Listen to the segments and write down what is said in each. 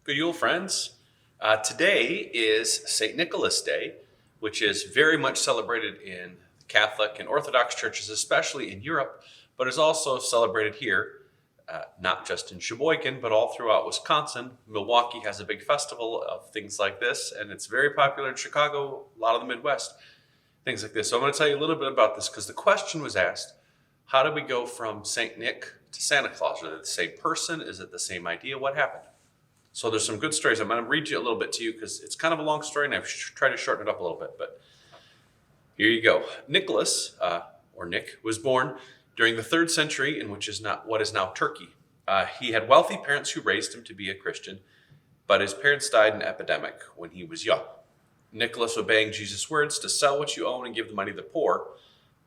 Good Yule, friends. Today is St. Nicholas Day, which is very much celebrated in Catholic and Orthodox churches, especially in Europe, but is also celebrated here, not just in Sheboygan, but all throughout Wisconsin. Milwaukee has a big festival of things like this, and it's very popular in Chicago, a lot of the Midwest, things like this. So I'm going to tell you a little bit about this because the question was asked, how did we go from St. Nick to Santa Claus? Are they the same person? Is it the same idea? What happened? So there's some good stories. I'm going to read you a little bit to you because it's kind of a long story and I've tried to shorten it up a little bit. But here you go. Nicholas, or Nick, was born during the 3rd century in which is not what is now Turkey. He had wealthy parents who raised him to be a Christian, but his parents died in an epidemic when he was young. Nicholas, obeying Jesus' words to sell what you own and give the money to the poor,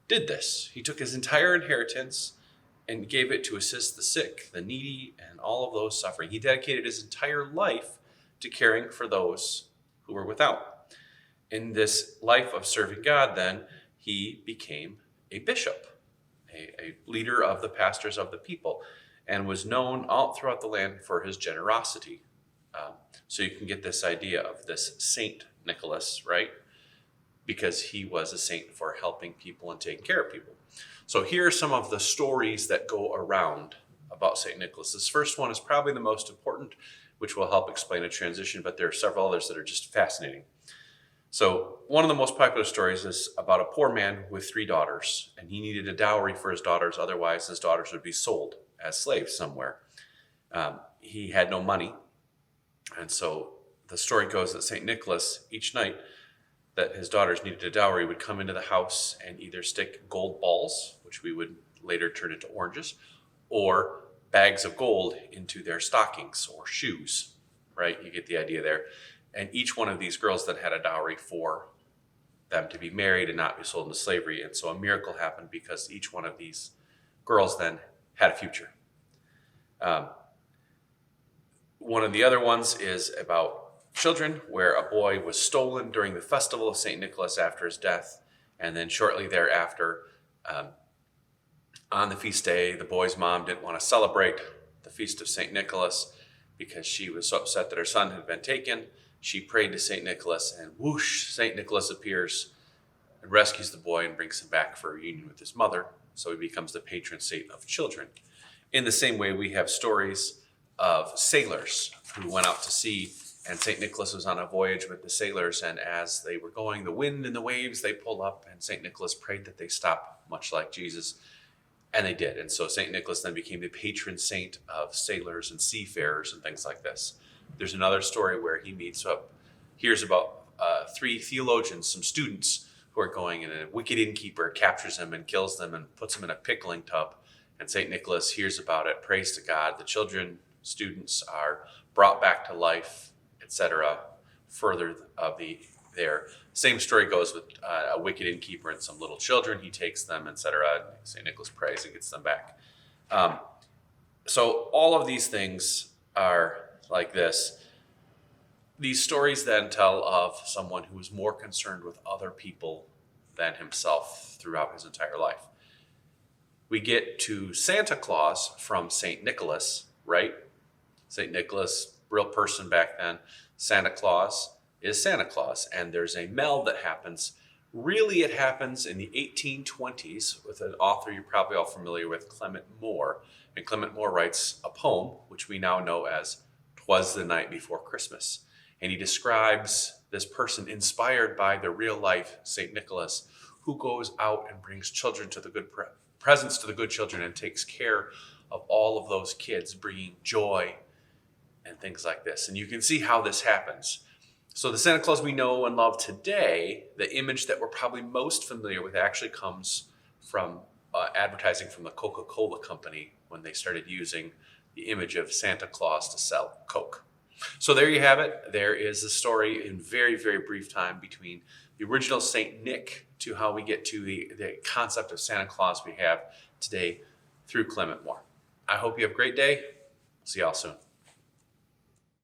did this. He took his entire inheritance and gave it to assist the sick, the needy, and all of those suffering. He dedicated his entire life to caring for those who were without. In this life of serving God, then, he became a bishop, a leader of the pastors of the people, and was known all throughout the land for his generosity. So you can get this idea of this Saint Nicholas, right? Because he was a saint for helping people and taking care of people. So here are some of the stories that go around about St. Nicholas. This first one is probably the most important, which will help explain a transition, but there are several others that are just fascinating. So one of the most popular stories is about a poor man with 3 daughters, and he needed a dowry for his daughters, otherwise his daughters would be sold as slaves somewhere. He had no money, and so the story goes that St. Nicholas, each night that his daughters needed a dowry, would come into the house and either stick gold balls, which we would later turn into oranges, or bags of gold into their stockings or shoes, right? You get the idea there. And each one of these girls then had a dowry for them to be married and not be sold into slavery. And so a miracle happened because each one of these girls then had a future. One of the other ones is about children, where a boy was stolen during the festival of St. Nicholas after his death, and then shortly thereafter, on the feast day, the boy's mom didn't want to celebrate the feast of St. Nicholas because she was so upset that her son had been taken. She prayed to St. Nicholas, and whoosh, St. Nicholas appears and rescues the boy and brings him back for a reunion with his mother, so he becomes the patron saint of children. In the same way, we have stories of sailors who went out to sea, and St. Nicholas was on a voyage with the sailors, and as they were going, the wind and the waves, they pull up, and St. Nicholas prayed that they stop, much like Jesus, and they did. And so St. Nicholas then became the patron saint of sailors and seafarers and things like this. There's another story where he hears about 3 theologians, some students who are going, and a wicked innkeeper captures them and kills them and puts them in a pickling tub. And St. Nicholas hears about it, prays to God. The children, students, are brought back to life, etc. Further of there. Same story goes with a wicked innkeeper and some little children. He takes them, etc. St. Nicholas prays and gets them back. So all of these things are like this. These stories then tell of someone who was more concerned with other people than himself throughout his entire life. We get to Santa Claus from St. Nicholas, right? St. Nicholas, real person back then. Santa Claus is Santa Claus. And there's a meld that happens. Really, it happens in the 1820s with an author you're probably all familiar with, Clement Moore. And Clement Moore writes a poem, which we now know as "'Twas the Night Before Christmas." And he describes this person inspired by the real life St. Nicholas, who goes out and brings children to the good presents to the good children and takes care of all of those kids, bringing joy and things like this. And you can see how this happens. So the Santa Claus we know and love today, the image that we're probably most familiar with actually comes from advertising from the Coca-Cola company when they started using the image of Santa Claus to sell Coke. So there you have it. There is a story in very, very brief time between the original Saint Nick to how we get to the concept of Santa Claus we have today through Clement Moore. I hope you have a great day. See y'all soon.